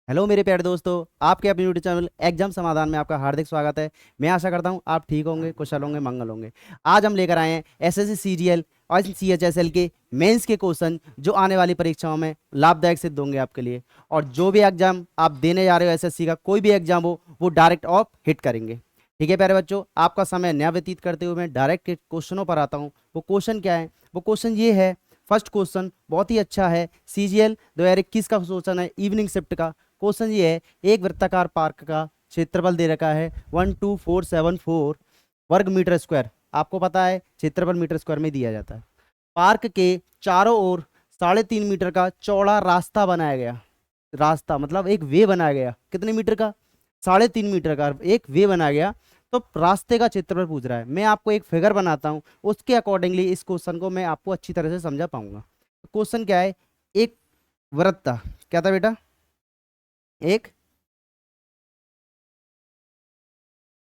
Hello मेरे प्यारे दोस्तों, आपके अपने यूट्यूब चैनल एग्जाम समाधान में आपका हार्दिक स्वागत है। मैं आशा करता हूं आप ठीक होंगे, कुशल होंगे, मंगल होंगे। आज हम लेकर आए हैं एसएससी सीजीएल और सीएचएसएल के मेंस के क्वेश्चन जो आने वाली परीक्षाओं में लाभदायक सिद्ध होंगे आपके लिए। और जो भी एग्जाम आप देने जा रहे हो, एसएससी का कोई भी एग्जाम हो, वो डायरेक्ट ऑफ हिट करेंगे। ठीक है प्यारे बच्चों, आपका समय न व्यतीत करते हुए मैं डायरेक्ट क्वेश्चनों पर आता हूँ। वो क्वेश्चन क्या है? वो क्वेश्चन ये है। फर्स्ट क्वेश्चन बहुत ही अच्छा है, सीजीएल 2021 का क्वेश्चन है, इवनिंग शिफ्ट का। क्वेश्चन ये है, एक वृत्ताकार पार्क का क्षेत्रफल दे रखा है 12474 वर्ग मीटर स्क्वायर। आपको पता है क्षेत्रफल मीटर स्क्वायर में दिया जाता है। पार्क के चारों ओर 3.5 मीटर का चौड़ा रास्ता बनाया गया। रास्ता मतलब एक वे बनाया गया, कितने मीटर का? 3.5 मीटर का एक वे बनाया गया। तो रास्ते का क्षेत्रफल पूछ रहा है। मैं आपको एक फिगर बनाता हूं, उसके अकॉर्डिंगली इस क्वेश्चन को मैं आपको अच्छी तरह से समझा पाऊंगा। क्वेश्चन क्या है? एक वृत्त था, क्या था बेटा? एक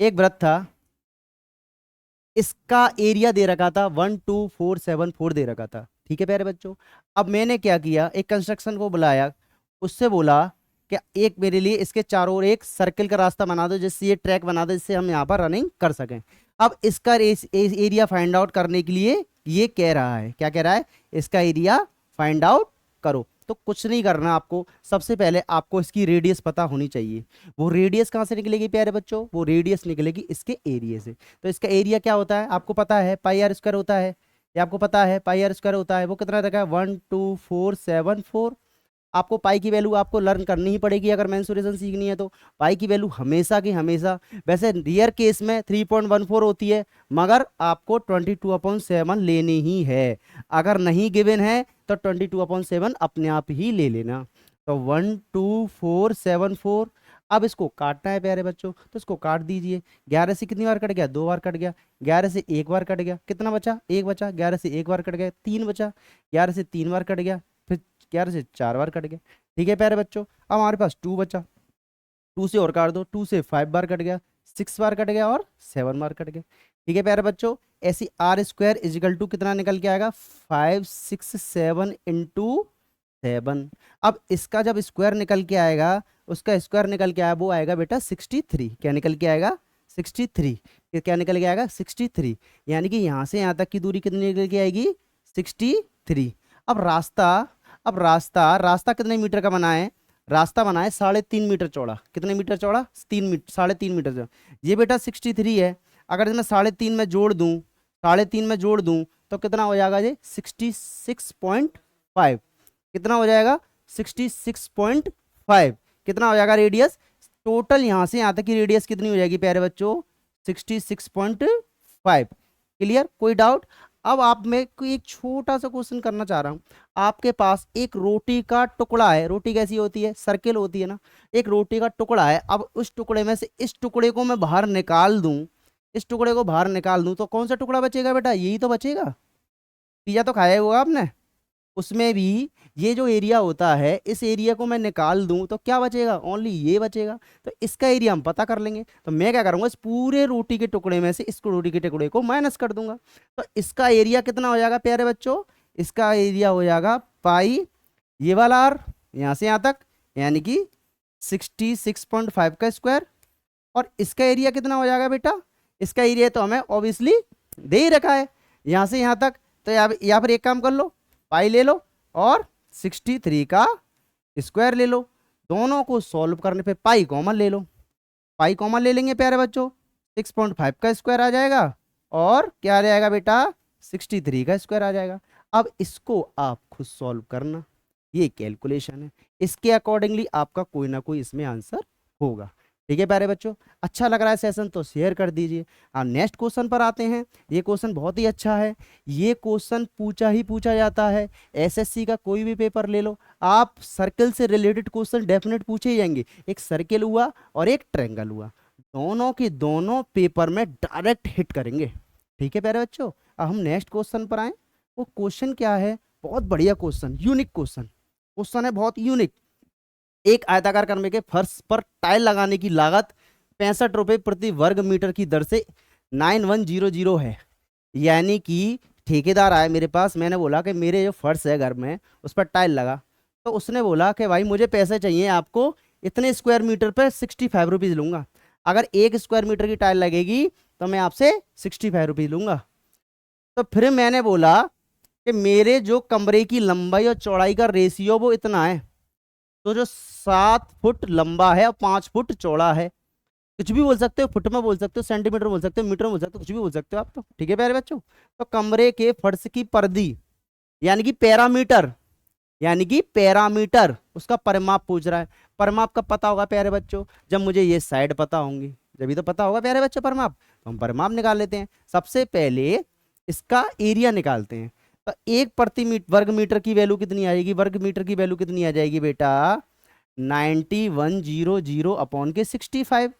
एक वृत्त था, इसका एरिया दे रखा था 12474 दे रखा था। ठीक है प्यारे बच्चों, अब मैंने क्या किया, एक कंस्ट्रक्शन को बुलाया, उससे बोला कि एक मेरे लिए इसके चारों ओर एक सर्कल का रास्ता बना दो, जिससे ये ट्रैक बना दो, जिससे हम यहाँ पर रनिंग कर सकें। अब इसका एरिया फाइंड आउट करने के लिए ये कह रहा है, क्या कह रहा है? इसका एरिया फाइंड आउट करो। तो कुछ नहीं करना आपको, सबसे पहले आपको इसकी रेडियस पता होनी चाहिए। वो रेडियस कहाँ से निकलेगी प्यारे बच्चों? वो रेडियस निकलेगी इसके एरिया से। तो इसका एरिया क्या होता है आपको पता है? पाई आर स्क्वायर होता है। ये आपको पता है पाई आर स्क्वायर होता है। वो कितना रखा है? 12474। आपको पाई की वैल्यू आपको लर्न करनी ही पड़ेगी अगर मेंसुरेशन सीखनी है तो। पाई की वैल्यू हमेशा की हमेशा, वैसे रियर केस में 3.14 होती है, मगर आपको 22/7 लेनी ही है। अगर नहीं गिवन है तो 22/7 अपने आप ही ले लेना। तो 12474। अब इसको काटना है प्यारे बच्चों, तो इसको काट दीजिए। 11 से कितनी बार कट गया? 2 बार कट गया। 11 से एक बार कट गया, कितना बचा? एक बचा। 11 से एक बार कट गया, 3 बचा। 11 से 3 बार कट गया, फिर 11 से 4 बार कट गया। ठीक है प्यारे बच्चों, अब हमारे पास 2 बचा। 2 से और काट दो, 2 से 5 बार कट गया, 6 बार कट गया और 7 बार कट गया। ठीक है प्यारे बच्चों, ऐसी आर स्क्वायर इजिकल टू कितना निकल के आएगा? 567 × 7। अब इसका जब स्क्वायर निकल के आएगा, उसका स्क्वायर निकल के आया, वो आएगा बेटा 63। क्या निकल के आएगा? 63। क्या निकल के आएगा? 63। यानी कि यहाँ से यहाँ तक की दूरी कितनी निकल के आएगी? 63। अब रास्ता, अब रास्ता रास्ता कितने मीटर का बना है? रास्ता बना है 3.5 मीटर चौड़ा। कितने मीटर चौड़ा? 3 मीटर, 3.5 मीटर चौड़ा। ये बेटा 63 है। अगर इसमें 3.5 में जोड़ दूं, 3.5 में जोड़ दूं, तो कितना हो जाएगा? ये 66.5। कितना हो जाएगा? 66.5। कितना हो जाएगा रेडियस? टोटल यहां से यहां तक की रेडियस कितनी हो जाएगी प्यारे बच्चों? 66.5। क्लियर? कोई डाउट? अब आप मैं कोई एक छोटा सा क्वेश्चन करना चाह रहा हूं। आपके पास एक रोटी का टुकड़ा है। रोटी कैसी होती है? सर्किल होती है ना। एक रोटी का टुकड़ा है। अब उस टुकड़े में से इस टुकड़े को मैं बाहर निकाल दूं, इस टुकड़े को बाहर निकाल दूं, तो कौन सा टुकड़ा बचेगा बेटा? यही तो बचेगा। पिज्जा तो खाया होगा आपने, उसमें भी ये जो एरिया होता है, इस एरिया को मैं निकाल दूं तो क्या बचेगा? ओनली ये बचेगा। तो इसका एरिया हम पता कर लेंगे। तो मैं क्या करूंगा, इस पूरे रोटी के टुकड़े में से इस रोटी के टुकड़े को माइनस कर दूंगा। तो इसका एरिया कितना हो जाएगा प्यारे बच्चों? इसका एरिया हो जाएगा पाई, ये वाला आर, यहां से यहां तक, यानी कि 66.5 का स्क्वायर। और इसका एरिया कितना हो जाएगा बेटा? इसका एरिया तो हमें ऑब्वियसली दे ही रखा है, यहां से यहां तक। तो यहाँ पर एक काम कर लो, पाई ले लो और 63 का स्क्वायर ले लो। दोनों को सॉल्व करने पे पाई कॉमन ले लो। पाई कॉमन ले लेंगे प्यारे बच्चों, 6.5 का स्क्वायर आ जाएगा और क्या आ जाएगा बेटा? 63 का स्क्वायर आ जाएगा। अब इसको आप खुद सॉल्व करना, ये कैलकुलेशन है। इसके अकॉर्डिंगली आपका कोई ना कोई इसमें आंसर होगा। ठीक है प्यारे बच्चों, अच्छा लग रहा है सेशन तो शेयर कर दीजिए। अब नेक्स्ट क्वेश्चन पर आते हैं। ये क्वेश्चन बहुत ही अच्छा है। ये क्वेश्चन पूछा ही पूछा जाता है, एसएससी का कोई भी पेपर ले लो, आप सर्कल से रिलेटेड क्वेश्चन डेफिनेट पूछे ही जाएंगे। एक सर्कल हुआ और एक ट्रायंगल हुआ, दोनों की दोनों पेपर में डायरेक्ट हिट करेंगे। ठीक है प्यारे बच्चों, अब हम नेक्स्ट क्वेश्चन पर आए। वो क्वेश्चन क्या है? बहुत बढ़िया क्वेश्चन, यूनिक क्वेश्चन। क्वेश्चन है बहुत यूनिक। एक आयताकार कमरे के फर्श पर टाइल लगाने की लागत 65 रुपये प्रति वर्ग मीटर की दर से 9100 है। यानी कि ठेकेदार आया मेरे पास, मैंने बोला कि मेरे जो फर्श है घर में उस पर टाइल लगा, तो उसने बोला कि भाई मुझे पैसे चाहिए आपको इतने स्क्वायर मीटर पे 65 रुपीज़ लूंगा। अगर 1 स्क्वायर मीटर की टाइल लगेगी तो मैं आपसे 65 रुपीज़ लूंगा। तो फिर मैंने बोला कि मेरे जो कमरे की लंबाई और चौड़ाई का रेशियो वो इतना है, तो जो 7 फुट लंबा है और 5 फुट चौड़ा है, कुछ भी बोल सकते हो, फुट में बोल सकते हो, सेंटीमीटर बोल सकते हो, मीटर में बोल सकते हो, कुछ भी बोल सकते हो आप, तो ठीक है प्यारे बच्चों। तो कमरे के फर्श की परिधि यानी कि पैरामीटर, यानी कि पैरामीटर उसका परिमाप पूछ रहा है। परिमाप कब पता होगा प्यारे बच्चों? जब मुझे ये साइड पता होंगी, जब भी तो पता होगा प्यारे बच्चों परिमाप। तो हम परिमाप निकाल लेते हैं। सबसे पहले इसका एरिया निकालते हैं। तो 1 वर्ग मीटर की वैल्यू कितनी आएगी? वर्ग मीटर की वैल्यू कितनी आ जाएगी बेटा? 9100 अपॉन के 65।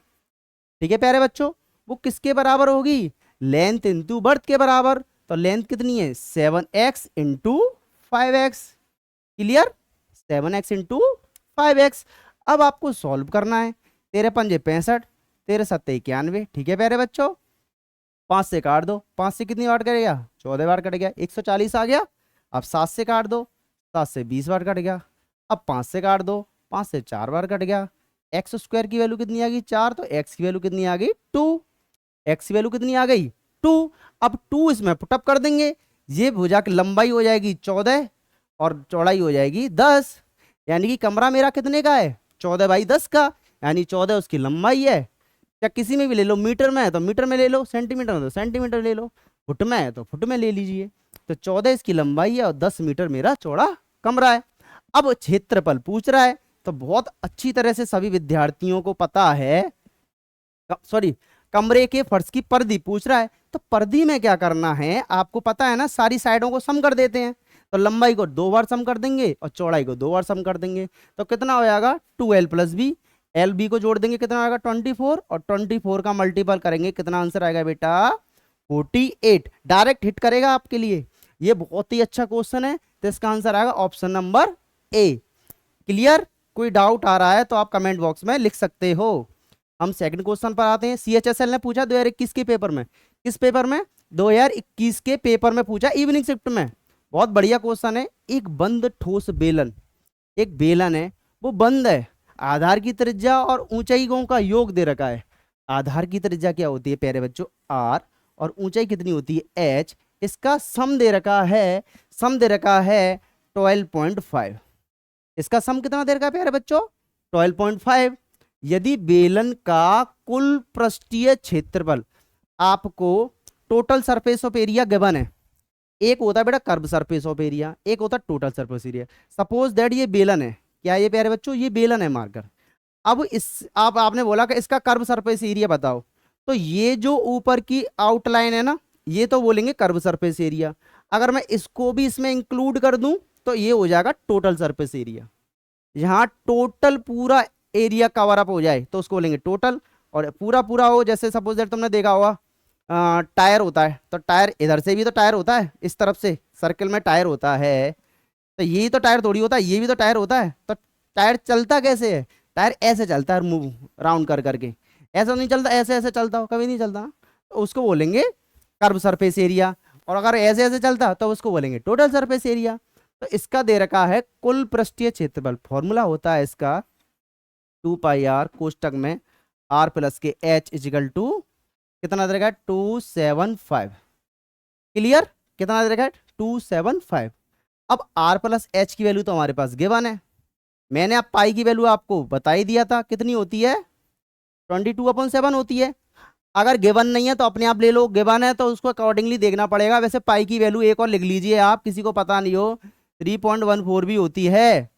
ठीक है प्यारे बच्चों, वो किसके बराबर होगी? लेंथ इंटू बर्थ के बराबर। तो लेंथ कितनी है? 7x into 5x। Clear? 7x into 5x। अब आपको सॉल्व करना है। 13×5 = 65, 13×7 = 91। ठीक है प्यारे बच्चों, 5 से काट दो, 5 से कितनी बार कटेगा? 14 बार कट गया, 140 आ गया। अब 7 से काट दो, 7 से 20 बार कट गया। अब 5 से काट दो, 5 से 4 बार कट गया। एक्स स्क्वायर की वैल्यू कितनी आ गई? 4। तो एक्स की वैल्यू कितनी आ गई? 2। एक्स की वैल्यू कितनी आ गई? 2। अब 2 इसमें पुटअप कर देंगे। ये भुजा की लंबाई हो जाएगी 14 और चौड़ाई हो जाएगी 10। यानी कि कमरा मेरा कितने का है? 14×10 का, यानी 14 उसकी लंबाई है। या किसी में भी ले लो, मीटर में है तो मीटर में ले लो, सेंटीमीटर में तो सेंटीमीटर ले लो, फुट में है तो फुट में ले लीजिए। तो 14 इसकी लंबाई है और 10 मीटर मेरा चौड़ा कमरा है। अब क्षेत्रफल पूछ रहा है, तो बहुत अच्छी तरह से सभी विद्यार्थियों को पता है, सॉरी, कमरे के फर्श की परिधि पूछ रहा है। तो परिधि में क्या करना है आपको पता है ना, सारी साइडों को सम कर देते हैं। तो लंबाई को 2 बार सम कर देंगे और चौड़ाई को 2 बार सम कर देंगे। तो कितना हो जाएगा? 2l + b। एल बी को जोड़ देंगे, कितना आएगा? 24। और 24 का मल्टीपल करेंगे, कितना आंसर आएगा बेटा? 48। डायरेक्ट हिट करेगा आपके लिए, ये बहुत ही अच्छा क्वेश्चन है। तो इसका आंसर आएगा ऑप्शन नंबर ए। क्लियर? कोई डाउट आ रहा है तो आप कमेंट बॉक्स में लिख सकते हो। हम सेकंड क्वेश्चन पर आते हैं। CHSL ने पूछा 2021 के पेपर में। किस पेपर में? 2021 के पेपर में पूछा, इवनिंग शिफ्ट में। बहुत बढ़िया क्वेश्चन है। एक बंद ठोस बेलन, एक बेलन है, वो बंद है। आधार की त्रिज्या और ऊंचाइयों का योग दे रखा है। आधार की त्रिज्या क्या होती है प्यारे बच्चों? r, और ऊंचाई कितनी होती है? h। इसका सम दे रखा है, सम दे रखा है 12.5। इसका सम कितना दे रखा है प्यारे बच्चों? 12.5। यदि बेलन का कुल पृष्ठीय क्षेत्रफल, आपको total surface of area given है। एक होता है बेटा कर्व सरफेस ऑफ एरिया, एक होता है total surface area. Suppose that ये बेलन है, क्या ये प्यारे बच्चों? ये बेलन है मार्कर। अब इस आपने बोला कि इसका कर्व सरफेस एरिया बताओ। तो ये जो ऊपर की आउटलाइन है ना, ये तो बोलेंगे कर्व सरफेस एरिया। अगर मैं इसको भी इसमें इंक्लूड कर दूं तो ये हो जाएगा टोटल सरफेस एरिया। यहाँ टोटल पूरा एरिया कवर अप हो जाए तो उसको बोलेंगे टोटल। और पूरा पूरा हो, जैसे सपोज दैट तुमने देखा होगा टायर होता है, तो टायर इधर से भी तो टायर होता है, इस तरफ से सर्कल में टायर होता है। तो यही तो टायर थोड़ी होता है, ये भी तो टायर होता है। तो टायर चलता कैसे है? टायर ऐसे चलता है, मूव राउंड कर करके। ऐसा नहीं चलता, ऐसे ऐसे चलता हो, कभी नहीं चलता। तो उसको बोलेंगे कर्व सरफेस एरिया। और अगर ऐसे ऐसे चलता तो उसको बोलेंगे टोटल सरफेस एरिया। तो इसका दे रखा है कुल पृष्ठीय क्षेत्रफल। फॉर्मूला होता है इसका 2πr कोष्टक में r + के h = कितना दे रखा है? 275। क्लियर? कितना दे रखा है? 275। अब r + h की वैल्यू तो हमारे पास गिवन है। मैंने अब पाई की वैल्यू आपको बता ही दिया था, कितनी होती है? 22/7 होती है। अगर गिवन नहीं है तो अपने आप ले लो, गिवन है तो उसको अकॉर्डिंगली देखना पड़ेगा। वैसे पाई की वैल्यू एक और लिख लीजिए आप, किसी को पता नहीं हो, 3.14 भी होती है।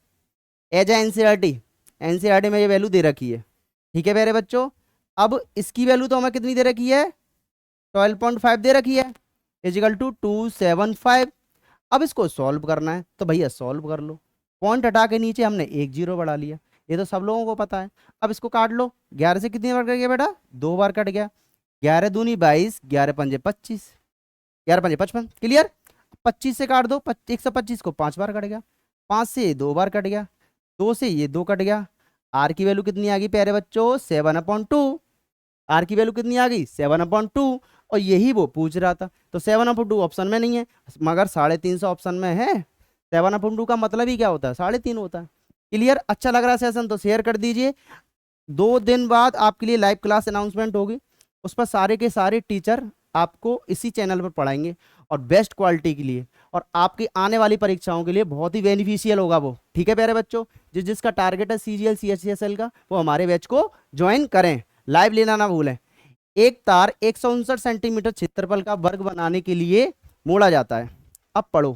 एज एनसीईआरटी में ये वैल्यू दे रखी है। ठीक है मेरे बच्चों, अब इसकी वैल्यू तो हमें कितनी दे रखी है? 12.5 दे रखी है, = 275। अब इसको सॉल्व करना है तो भैया सॉल्व कर लो। पॉइंट हटा के नीचे हमने 1 0 बढ़ा लिया, ये तो सब लोगों को पता है। अब इसको काट लो। 11 से कितनी बार कट गया बेटा? 2 बार कट गया। 11 दूनी 22, 11 पंजे 25, 11 पंजे 55। क्लियर? 25 से काट दो, 125 को 5 बार कट गया। 5 से 2 बार कट गया, 2 से ये 2 कट गया। आर की वैल्यू कितनी आ गई प्यारे बच्चों? 7/2। आर की वैल्यू कितनी आ गई? 7/2। और यही वो पूछ रहा था। तो 7/2 ऑप्शन में नहीं है, मगर 350 ऑप्शन में है। 7/2 का मतलब ही क्या होता है? 3.5 होता है। क्लियर? अच्छा लग रहा है सेशन तो शेयर कर दीजिए। 2 दिन बाद आपके लिए लाइव क्लास अनाउंसमेंट होगी, उस पर सारे के सारे टीचर आपको इसी चैनल पर पढ़ाएंगे और बेस्ट क्वालिटी के लिए, और आपकी आने वाली परीक्षाओं के लिए बहुत ही बेनिफिशियल होगा वो। ठीक है प्यारे बच्चों, जिसका टारगेट है सीजीएल सीएचसीएसएल का, वो हमारे बैच को ज्वाइन करें। लाइव लेना ना भूलें। एक तार 159 सेंटीमीटर क्षेत्रफल का वर्ग बनाने के लिए मोड़ा जाता है। अब पढ़ो,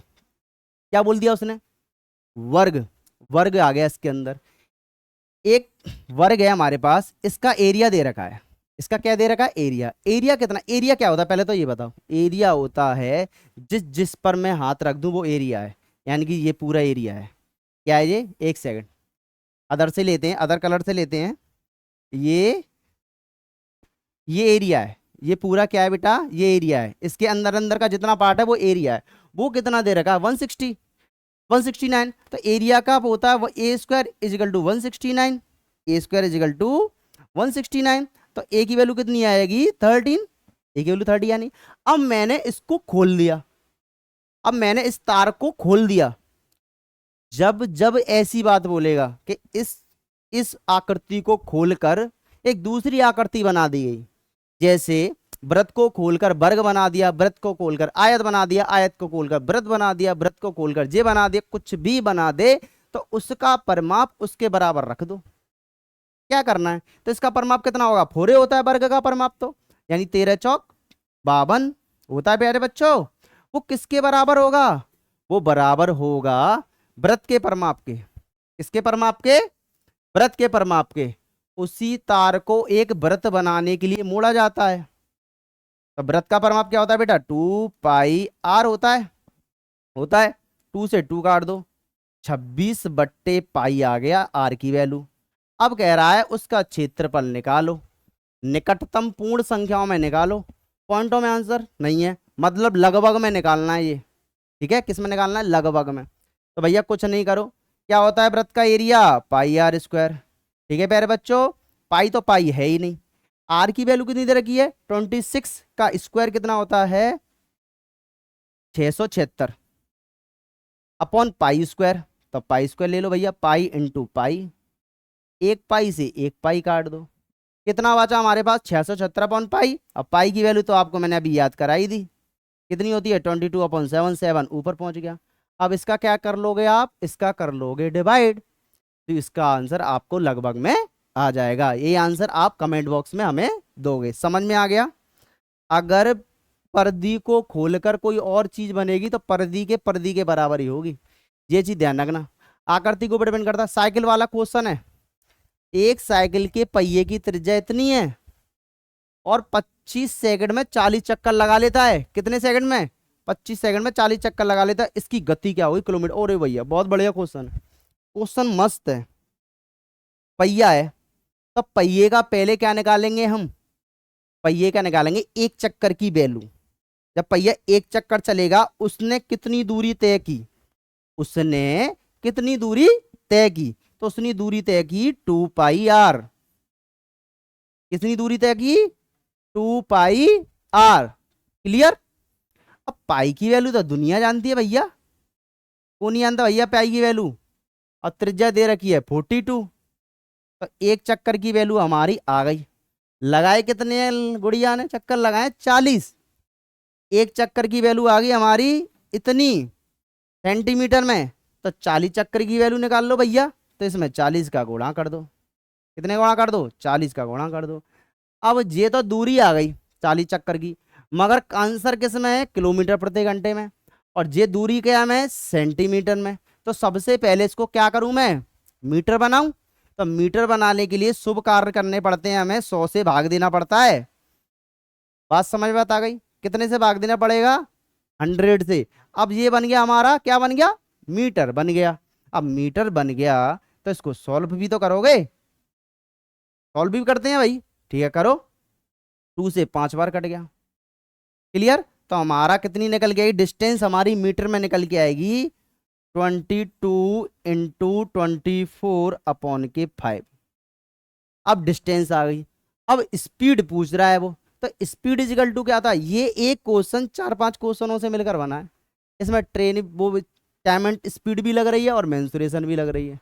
क्या बोल दिया उसने? वर्ग। वर्ग आ गया इसके अंदर। एक वर्ग है हमारे पास, इसका एरिया दे रखा है। इसका क्या दे रखा है? एरिया। एरिया कितना? एरिया क्या होता है पहले तो ये बताओ। एरिया होता है जिस जिस पर मैं हाथ रख दूं वो एरिया है, यानी कि ये पूरा एरिया है। क्या है ये? एक सेकंड, अदर से लेते हैं, अदर कलर से लेते हैं। ये एरिया है, ये पूरा क्या है बेटा? ये एरिया है। इसके अंदर अंदर का जितना पार्ट है वो एरिया है। वो कितना दे रखा है? 160, 169। तो एरिया का होता है वो A square is equal to 169, A square is equal to 169। तो ए की वैल्यू कितनी आएगी? 13। ए की वैल्यू 30 यानी। अब मैंने इसको खोल दिया, अब मैंने इस तार को खोल दिया। जब जब ऐसी बात बोलेगा कि इस आकृति को खोलकर एक दूसरी आकृति बना दी गई, जैसे वृत्त को खोलकर वर्ग बना दिया, वृत्त को खोलकर आयत बना दिया, आयत को खोलकर वृत्त बना दिया, वृत्त को खोलकर जे बना दिया, कुछ भी बना दे तो उसका परिमाप उसके बराबर रख दो। क्या करना है? तो इसका परिमाप कितना होगा? 4 होता है वर्ग का परिमाप, तो यानी 13 चौक 52 होता है प्यारे बच्चों। वो किसके बराबर होगा? वो बराबर होगा वृत्त के परिमाप के। किसके परिमाप के? वृत्त के परिमाप के। उसी तार को एक वृत्त बनाने के लिए मोड़ा जाता है। तो वृत्त का परिमाप क्या होता है बेटा? 2πr होता है। होता है 2 से 2 काट दो, 26/पाई आ गया आर की वैल्यू। अब कह रहा है उसका क्षेत्रफल निकालो, निकटतम पूर्ण संख्याओं में निकालो। पॉइंटों में आंसर नहीं है, मतलब लगभग में निकालना है ये। ठीक है, किस में निकालना है? लगभग में। तो भैया कुछ नहीं करो, क्या होता है वृत्त का एरिया? Pi are square. ठीक है प्यारे बच्चों, पाई तो पाई है ही नहीं। आर की वैल्यू कितनी दे रखी है? 26 का स्क्वायर कितना होता है? 676 अपॉन पाई स्क्वायर। तो पाई स्क्वायर ले लो भैया, पाई इंटू पाई। एक पाई से एक पाई काट दो, कितना बचा हमारे पास? 676/पाई। अब पाई की वैल्यू तो आपको मैंने अभी याद कराई दी, कितनी होती है? 22/7, 7 ऊपर पहुंच गया। अब इसका क्या कर लोगे आप? इसका कर लोगे डिवाइड, तो इसका आंसर आपको लगभग में आ जाएगा। ये आंसर आप कमेंट बॉक्स में हमें दोगे। समझ में आ गया? अगर पर्दी को खोलकर कोई और चीज बनेगी तो पर्दी के बराबर ही होगी, ये चीज ध्यान रखना। आकृति को डिपेंड करता है। साइकिल वाला क्वेश्चन है, एक साइकिल के पहिए की त्रिज्या इतनी है और 25 सेकंड में 40 चक्कर लगा लेता है। कितने सेकंड में? 25 सेकंड में 40 चक्कर लगा लेता है। इसकी गति क्या होगी? किलोमीटर। अरे भैया बहुत बढ़िया क्वेश्चन है, क्वेश्चन मस्त है। पहिया है, तो पहिए का पहले क्या निकालेंगे हम? पहिए का निकालेंगे एक चक्कर की वैल्यू। जब पहिया एक चक्कर चलेगा उसने कितनी दूरी तय की? उसने कितनी दूरी तय की? तो उसने दूरी तय की 2πr। कितनी दूरी तय की? 2πr। क्लियर? अब पाई की वैल्यू तो दुनिया जानती है भैया, कौन नहीं जानता भैया पाई की वैल्यू? और त्रिज्या दे रखी है 42, तो एक चक्कर की वैल्यू हमारी आ गई। लगाए कितने गुड़िया ने चक्कर? लगाए 40। एक चक्कर की वैल्यू आ गई हमारी इतनी सेंटीमीटर में, तो 40 चक्कर की वैल्यू निकाल लो भैया। तो इसमें 40 का गुणा कर दो। कितने गुणा कर दो? 40 का गुणा कर दो। अब ये तो दूरी आ गई 40 चक्कर की, मगर आंसर किस में है? किलोमीटर प्रति घंटे में। और ये दूरी क्या में? सेंटीमीटर में। तो सबसे पहले इसको क्या करूं मैं? मीटर बनाऊं। तो मीटर बनाने के लिए शुभ कार्य करने पड़ते हैं, हमें 100 से भाग देना पड़ता है। बात समझ में आ गई? कितने से भाग देना पड़ेगा? 100 से। अब ये बन गया हमारा, क्या बन गया? मीटर बन गया। अब मीटर बन गया तो इसको सॉल्व भी तो करोगे, सॉल्व भी करते हैं भाई। ठीक है करो, 2 से 5 बार कट गया। क्लियर? तो हमारा कितनी निकल गई डिस्टेंस? हमारी मीटर में निकल के आएगी 22 इंटू 24/5। अब डिस्टेंस आ गई। अब स्पीड पूछ रहा है वो, तो स्पीड इजिकल टू क्या था? ये एक क्वेश्चन 4-5 क्वेश्चनों से मिलकर बना है। इसमें ट्रेन वो टाइम एंड स्पीड भी लग रही है और मेंसुरेशन भी लग रही है।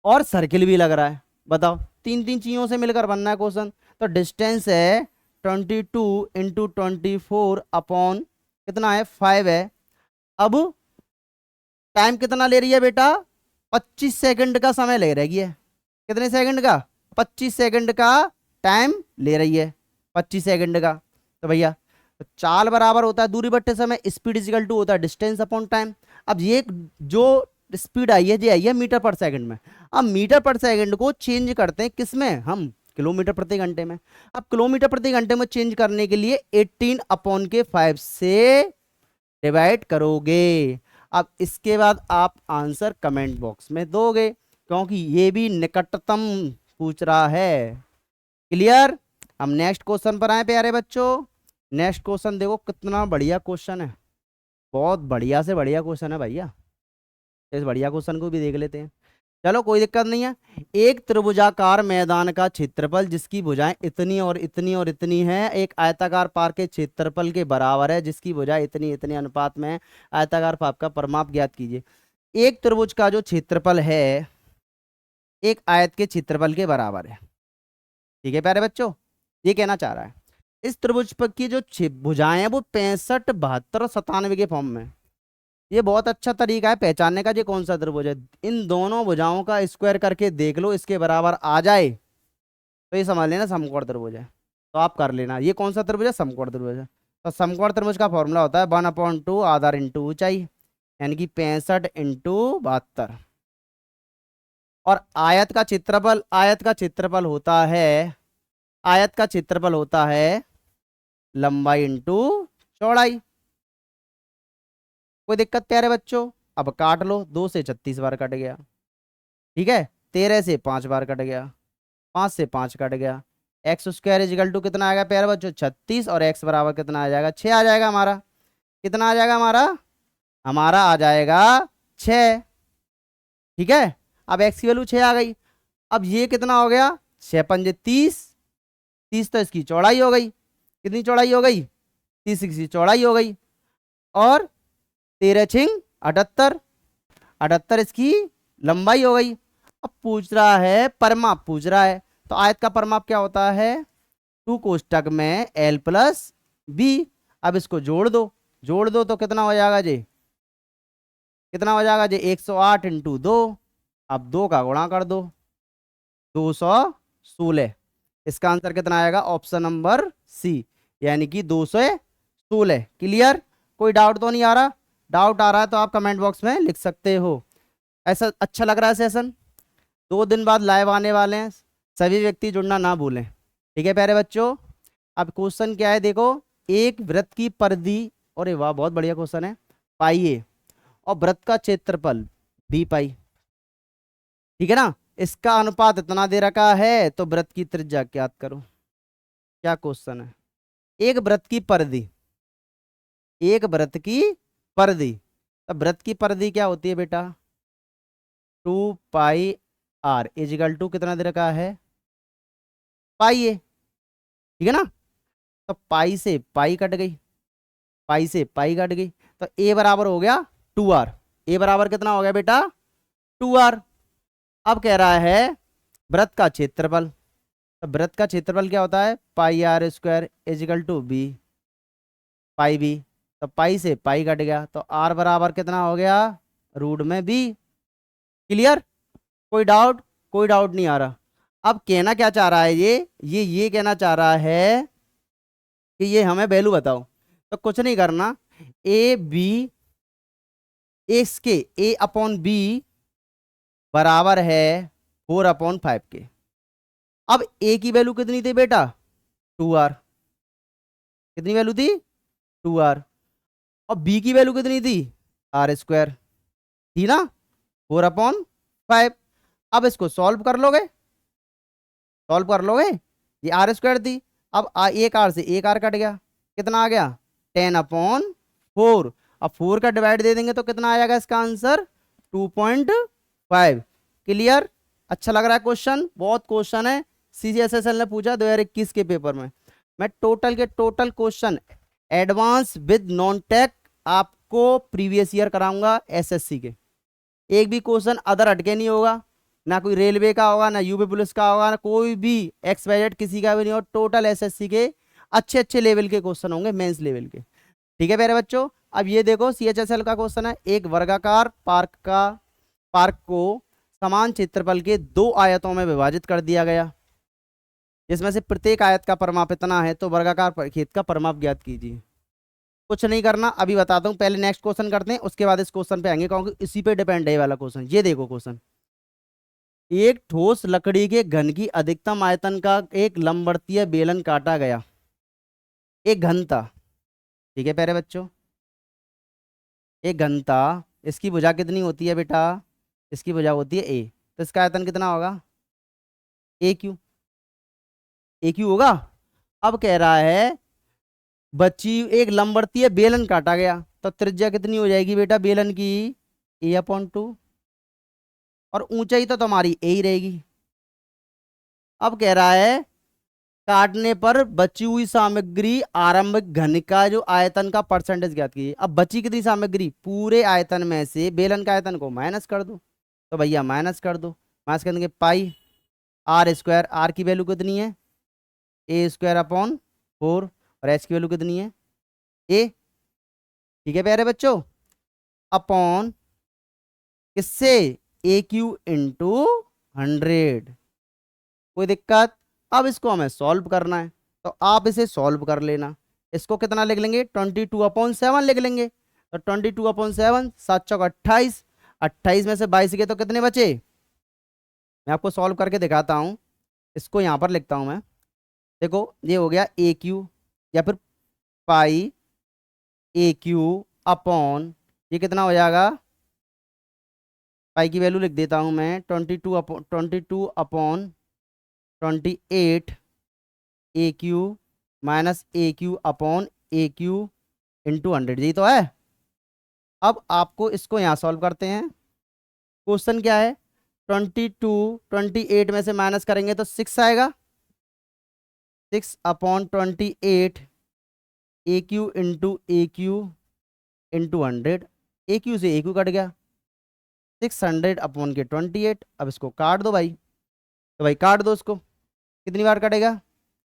और सर्किल भी लग रहा है। बताओ, तीन तीन चीजों से मिलकर बनना है क्वेश्चन। तो डिस्टेंस है 22 × 24 अपॉन कितना है 5 है। अब टाइम कितना ले रही है बेटा, 25 सेकंड का समय ले रही है। कितने सेकंड का, 25 सेकंड का टाइम ले रही है, 25 सेकंड का। तो भैया तो चाल बराबर होता है दूरी बट्टे समय, स्पीड इजिकल टू होता है डिस्टेंस अपॉन टाइम। अब ये जो स्पीड आई है, ये आई है मीटर पर सेकंड में। अब मीटर पर सेकंड को चेंज करते हैं किस में, हम किलोमीटर प्रति घंटे में। अब किलोमीटर प्रति घंटे में चेंज करने के लिए 18/5 से डिवाइड करोगे। अब इसके बाद आप आंसर कमेंट बॉक्स में दोगे, क्योंकि ये भी निकटतम पूछ रहा है। क्लियर। हम नेक्स्ट क्वेश्चन पर आए प्यारे बच्चों। नेक्स्ट क्वेश्चन देखो कितना बढ़िया क्वेश्चन है, बहुत बढ़िया से बढ़िया क्वेश्चन है भैया। इस बढ़िया क्वेश्चन को भी देख लेते हैं। चलो कोई दिक्कत नहीं है। एक त्रिभुजाकार मैदान का क्षेत्रफल जिसकी भुजाएं इतनी और इतनी और इतनी है, एक आयताकार पार्क के क्षेत्रफल के बराबर है जिसकी भुजाएं इतनी इतनी अनुपात में है। आयताकार पार्क का परिमाप ज्ञात कीजिए। एक त्रिभुज का जो क्षेत्रफल है एक आयत के क्षेत्रफल के बराबर है। ठीक है प्यारे बच्चों, ये कहना चाह रहा है इस त्रिभुज पर की जो भुजाएं हैं वो 65, 72 और 97 के फॉर्म में। ये बहुत अच्छा तरीका है पहचानने का, ये कौन सा त्रिभुज है। इन दोनों भुजाओं का स्क्वायर करके देख लो, इसके बराबर आ जाए तो ये समझ लेना समकोण त्रिभुज है। तो आप कर लेना ये कौन सा त्रिभुज है, समकोण त्रिभुज है। तो समकोण त्रिभुज का फॉर्मूला होता है 1/2 आधार इंटू ऊंचाई, यानी कि 65 × 72। और आयत का क्षेत्रफल, आयत का क्षेत्रफल होता है, आयत का क्षेत्रफल होता है लंबाई इंटू चौड़ाई। कोई दिक्कत प्यारे बच्चों। अब काट लो, 2 से 36 बार कट गया। ठीक है, 13 से 5 बार कट गया, 5 से 5 कट गया। एक्स स्क्वायर इजिकल टू कितना आएगा प्यारे बच्चों 36, और एक्स बराबर कितना आ जाएगा 6 आ जाएगा हमारा। कितना आ जाएगा हमारा, हमारा आ जाएगा 6। ठीक है, अब एक्स की वैल्यू 6 आ गई। अब ये कितना हो गया, 6 पंजे 30, 30 तो इसकी चौड़ाई हो गई। कितनी चौड़ाई हो गई, 30 की चौड़ाई हो गई। और 13 छिंग 78, 78 इसकी लंबाई हो गई। अब पूछ रहा है परिमाप पूछ रहा है, तो आयत का परिमाप क्या होता है 2 कोष्टक में l + b। अब इसको जोड़ दो, जोड़ दो तो कितना हो जाएगा जी, कितना हो जाएगा जी 108 × 2। अब 2 का गुणा कर दो, 216। इसका आंसर कितना आएगा, ऑप्शन नंबर सी, यानी कि 216। क्लियर। कोई डाउट तो नहीं आ रहा, डाउट आ रहा है तो आप कमेंट बॉक्स में लिख सकते हो। ऐसा अच्छा लग रहा है सेशन। 2 दिन बाद लाइव आने वाले हैं, सभी व्यक्ति जुड़ना ना भूलें। ठीक है प्यारे बच्चों। अब क्वेश्चन क्या है देखो, एक वृत्त की परिधि, अरे वाह बहुत बढ़िया क्वेश्चन है, पाई ए, और वृत्त का क्षेत्रफल बी पाई। ठीक है ना, इसका अनुपात इतना दे रखा है तो वृत्त की त्रिज्या ज्ञात करो। क्या क्वेश्चन है, एक वृत्त की परिधि, एक वृत्त की परिधि। अब वृत्त की परिधि क्या होती है बेटा, 2πr इजिकल टू कितना दे रखा है पाई ए। ठीक है ना, तो पाई से पाई कट गई, पाई से पाई कट गई, तो ए बराबर हो गया 2r। ए बराबर कितना हो गया बेटा 2r। अब कह रहा है वृत्त का क्षेत्रफल, तो वृत्त का क्षेत्रफल क्या होता है πr² is equal to B pi B. तो पाई से पाई कट गया, तो r बराबर कितना हो गया √b। क्लियर। कोई डाउट, कोई डाउट नहीं आ रहा। अब कहना क्या चाह रहा है ये कहना चाह रहा है कि ये हमें वैल्यू बताओ। तो कुछ नहीं करना, ए बी, इसके a/b बराबर है 4/5 के। अब a की वैल्यू कितनी थी बेटा 2r, कितनी वैल्यू थी 2r, और b की वैल्यू कितनी थी r², थी ना 4/5। अब इसको सॉल्व कर लोगे, सॉल्व कर लोगे, ये r² थी। अब एक r से एक r कट गया, कितना आ गया 10/4। अब 4 का डिवाइड दे देंगे तो कितना आ जाएगा इसका आंसर 2.5। क्लियर। अच्छा लग रहा है क्वेश्चन, बहुत क्वेश्चन है, CGSSL ने पूछा 2021 के पेपर में। मैं टोटल के total question advance with non tech आपको प्रीवियस ईयर कराऊंगा SSC के। एक भी क्वेश्चन अदर हटके नहीं होगा, ना कोई रेलवे का होगा, ना यूपी पुलिस का होगा, ना कोई भी एक्स वाई जेड किसी का भी नहीं, और टोटल एसएससी के अच्छे अच्छे लेवल के क्वेश्चन होंगे, मेंस लेवल के। ठीक है प्यारे बच्चों, अब ये देखो सीएचएसएल का क्वेश्चन है। एक वर्गाकार पार्क को समान क्षेत्रफल के दो आयतों में विभाजित कर दिया गया, जिसमें से प्रत्येक आयत का परिमाप इतना है, तो वर्गाकार खेत का परिमाप ज्ञात कीजिए। कुछ नहीं करना, अभी बताता हूँ, पहले नेक्स्ट क्वेश्चन करते हैं, उसके बाद इस क्वेश्चन पे आएंगे, क्योंकि इसी पे डिपेंड है ये वाला क्वेश्चन। ये देखो क्वेश्चन, एक ठोस लकड़ी के घन की अधिकतम आयतन का एक लंबवर्तीय बेलन काटा गया, एक घन था। ठीक है प्यारे बच्चों, एक घन था, इसकी भुजा कितनी होती है बेटा, इसकी भुजा होती है ए, तो इसका आयतन कितना होगा, ए क्यू, ए क्यू होगा। अब कह रहा है बच्ची एक लंबवर्तीय बेलन काटा गया, तो त्रिज्या कितनी हो जाएगी बेटा बेलन की, A/2, और ऊंचाई तो तुम्हारी ए ही रहेगी। अब कह रहा है काटने पर बची हुई सामग्री आरंभिक घन का जो आयतन का परसेंटेज ज्ञात कीजिए। अब बची कितनी सामग्री, पूरे आयतन में से बेलन का आयतन को माइनस कर दो, तो भैया माइनस कर दो, माइनस करने के पाई आर स्क्वायर, आर की वैल्यू कितनी है A²/4, और एच की वैल्यू कितनी है ए। ठीक है प्यारे बच्चों, अपॉन किससे, AQ/100। कोई दिक्कत। अब इसको हमें सॉल्व करना है, तो आप इसे सॉल्व कर लेना। इसको कितना लिख लेंगे, 22/7 लिख लेंगे, तो 22/7, 7×4 = 28, 28 में से 22 गए तो कितने बचे। मैं आपको सॉल्व करके दिखाता हूँ, इसको यहाँ पर लिखता हूँ मैं। देखो ये हो गया AQ, या फिर पाई AQ/, ये कितना हो जाएगा, पाई की वैल्यू लिख देता हूँ मैं, 22/28 AQ माइनस AQ/AQ × 100, यही तो है। अब आपको इसको यहाँ सॉल्व करते हैं। क्वेश्चन क्या है, 28 में से माइनस करेंगे तो 6 आएगा, 6/28 AQ/AQ × 100, AQ से AQ कट गया, 600/28। अब इसको काट दो भाई, तो भाई काट दो इसको, कितनी बार कटेगा,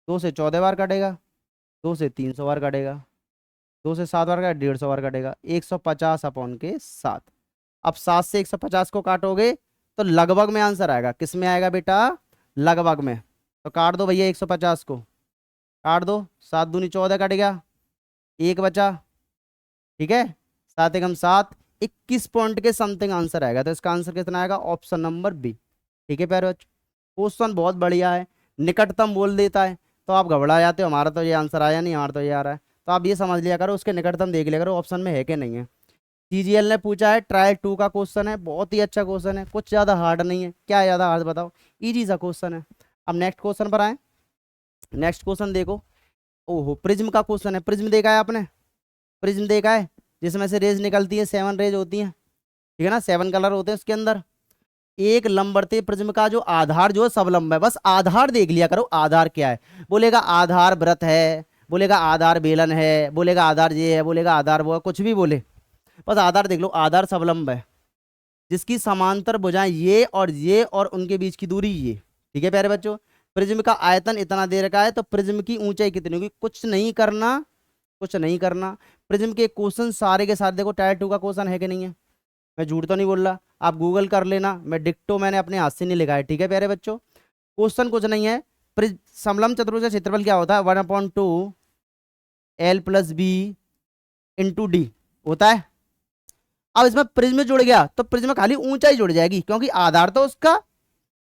2 से 14 बार कटेगा, 2 से 300 बार कटेगा, 2 से 7 बार का 150 बार कटेगा, 150/7। अब 7 से 150 को काटोगे तो लगभग में आंसर आएगा, किस में आएगा बेटा, लगभग में। तो काट दो भैया 150 को, काट दो, 7 दूनी 14 कट गया, एक बचा। ठीक है, 7×1 = 7, 21 पॉइंट के समथिंग आंसर आएगा, तो इसका आंसर कितना आएगा, ऑप्शन नंबर बी। ठीक है प्यारे बच्चों, क्वेश्चन बहुत बढ़िया है, निकटतम बोल देता है तो आप घबरा जाते हो, हमारा तो ये आंसर आया नहीं, हमारा तो ये आ रहा है, तो आप ये समझ लिया करो, उसके निकटतम देख लिया करो ऑप्शन में है कि नहीं है। सीजीएल ने पूछा है, ट्रायल 2 का क्वेश्चन है, बहुत ही अच्छा क्वेश्चन है, कुछ ज़्यादा हार्ड नहीं है। क्या है ज़्यादा हार्ड बताओ, इजी सा क्वेश्चन है। अब नेक्स्ट क्वेश्चन पर आए, नेक्स्ट क्वेश्चन देखो, ओहो प्रिज्म का क्वेश्चन है। प्रिज्म देखा है आपने, प्रिज्म देखा है, जिसमें से रेज निकलती है, 7 रेज होती हैं, ठीक है ना, 7 कलर होते हैं उसके अंदर। एक लंबवर्तीय प्रिज्म का जो आधार जो है सबलंब है, बस आधार देख लिया करो, आधार क्या है, बोलेगा आधार व्रत है, बोलेगा आधार बेलन है, बोलेगा आधार ये है, बोलेगा आधार वो है, कुछ भी बोले, बस आधार देख लो, आधार सबलंब है, जिसकी समांतर भुजाएं ये और उनके बीच की दूरी ये। ठीक है प्यारे बच्चों, प्रिज्म का आयतन इतना दे रखा है, तो प्रिज्म की ऊंचाई कितनी होगी, कुछ नहीं करना, कुछ नहीं करना। प्रिज्म के क्वेश्चन सारे के साथ देखो, टायर 2 का क्वेश्चन है कि नहीं है, मैं झूठ तो नहीं बोल रहा, आप गूगल कर लेना, मैं डिक्टो मैंने अपने हाथ से नहीं लिखा है। ठीक है प्यारे बच्चों, क्वेश्चन कुछ नहीं है, समलंब चतुर्भुज का क्षेत्रफल क्या होता है, 1/2 L+B × D होता है। अब इसमें प्रिज्म जुड़ गया तो प्रिज्म में खाली ऊंचाई जुड़ जाएगी, क्योंकि आधार तो उसका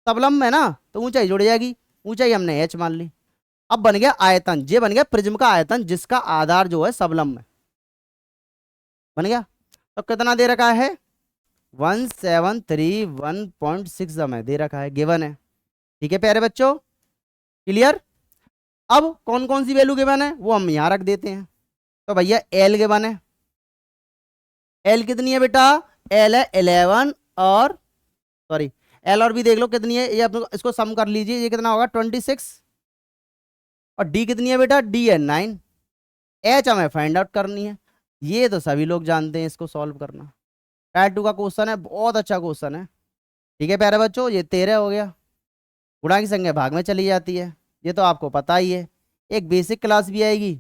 सबलंब है ना, तो ऊंचाई जुड़ जाएगी, ऊंचाई हमने h मान ली। अब बन गया आयतन, ये बन गया प्रिज्म का आयतन, जिसका आधार जो है सबलंब है, बन गया। तो कितना दे रखा है, 1731.6 हमें दे रखा है, गिवन है। ठीक है प्यारे बच्चों, क्लियर। अब कौन कौन सी वैल्यू गिवन है वो हम यहां रख देते हैं, तो भैया एल गिवन है, एल कितनी है बेटा, एल है 11, और सॉरी एल और बी देख लो कितनी है, ये आप इसको सम कर लीजिए, ये कितना होगा 26, और डी कितनी है बेटा, डी है 9, एच हमें फाइंड आउट करनी है, ये तो सभी लोग जानते हैं, इसको सॉल्व करना। टाइप 2 का क्वेश्चन है, बहुत अच्छा क्वेश्चन है, ठीक है प्यारे बच्चों, ये 13 हो गया। गुणा की संख्या भाग में चली जाती है, ये तो आपको पता ही है। एक बेसिक क्लास भी आएगी,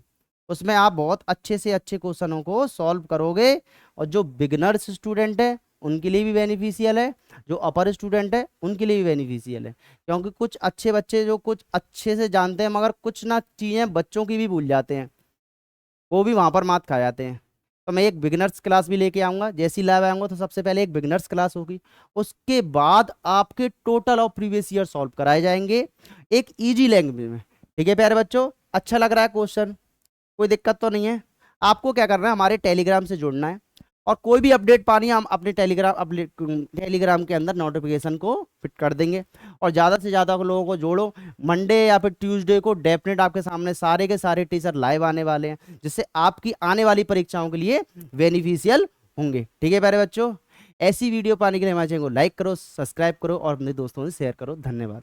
उसमें आप बहुत अच्छे से अच्छे क्वेश्चनों को सॉल्व करोगे। और जो बिगनर्स स्टूडेंट है उनके लिए भी बेनिफिशियल है, जो अपर स्टूडेंट है उनके लिए भी बेनिफिशियल है। क्योंकि कुछ अच्छे बच्चे जो कुछ अच्छे से जानते हैं मगर कुछ ना चीज़ें बच्चों की भी भूल जाते हैं, वो भी वहाँ पर मात खा जाते हैं। तो मैं एक बिगनर्स क्लास भी लेके आऊँगा, जैसी लाइव आऊँगा तो सबसे पहले एक बिगनर्स क्लास होगी। उसके बाद आपके टोटल और प्रीवियस ईयर सॉल्व कराए जाएंगे एक इजी लैंग्वेज में। ठीक है प्यारे बच्चों, अच्छा लग रहा है क्वेश्चन? कोई दिक्कत तो नहीं है? आपको क्या करना है, हमारे टेलीग्राम से जुड़ना है, और कोई भी अपडेट पानी हम अपने टेलीग्राम के अंदर नोटिफिकेशन को फिट कर देंगे। और ज़्यादा से ज़्यादा लोगों को जोड़ो। मंडे या फिर ट्यूसडे को डेफिनेट आपके सामने सारे के सारे टीचर लाइव आने वाले हैं, जिससे आपकी आने वाली परीक्षाओं के लिए बेनिफिशियल होंगे। ठीक है प्यारे बच्चों, ऐसी वीडियो पाने के लिए हमारे चैनल को लाइक करो, सब्सक्राइब करो और अपने दोस्तों से शेयर करो। धन्यवाद।